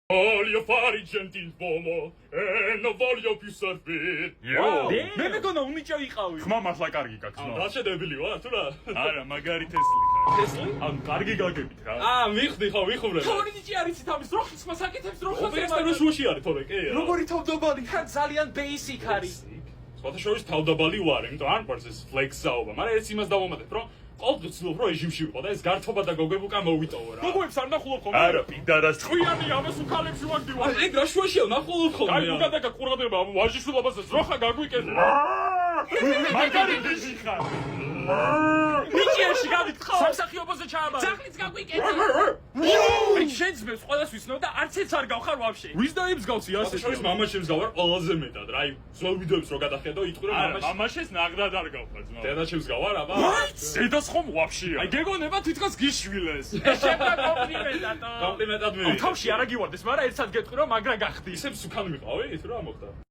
Voglio fare il gentiluomo e non voglio più servire. მე მეგონა უნიჭო იყავი. ხმა მართლა კარგი გაქვს, ნო. რა შედეგილი ვარ თუ რა? არა, მაგარი თესლი ხარ. თესლი? ანუ კარგი გაგებით რა. მიხდი ხო, ვიხურე. თორინიჭი არიცით ამის როხის მასაკეთებს როხას. ოპერასტერში შუაში არის თორე, კი? როგორი თავდაბალი ხარ ძალიან basic არის. სხვათა შორის თავდაბალი ვარ, იმიტომ არ მყავს ეს ფლექსაობა, მაგრამ ეს იმას დავამატებ, რომ ყოველდღე ვცდილობ რომ რეჟიმში ვიყო და ეს გართობა და გოგებ უკან მოვიტოვო რა. გოგოებს არ ნახულობ ხოლმე? არა, პიდარას ხვიანი ამას უკალებში ვაგდივარ. ეგ რა შუაშია, ნახულობ ხოლმე. აი, უკადაგა ყურადღება ამ ვაჟიშვილობასაც როხა გაგვიკეთე. მაგარი დიჟი ხარ. ნიჭიერში გავიქხო. სამსახიობოზე ჩააბარე. ძაღლიც გაგვიკეთე. აი, შენს მებს ყველას ვიცნობ და არც ერთ არ გავხარ ვაფშე. ვის დაიბს გავცი ასე? შორის მამაშემს გავარ ყველაზე მეტად რა. აი, ძველ ვიდეოებს რო გადახედო და იტყვი რომ არა, მამაშეს ნაღდად არ გავხარ ძმა. დედაჩემს გავარ, აბა. ზედას ხომ ვაფშეა. აი, გეგონება თვითონს გიშვილეს. ეს შეფრა კომპლიმენტატო. კომპლიმენტად თავში არა გივარდეს, მაგრამ ერთად გეტყვი რომ მაგრა გახდი. ისე მსუქანი მიყავი, თუ რა მოხდა?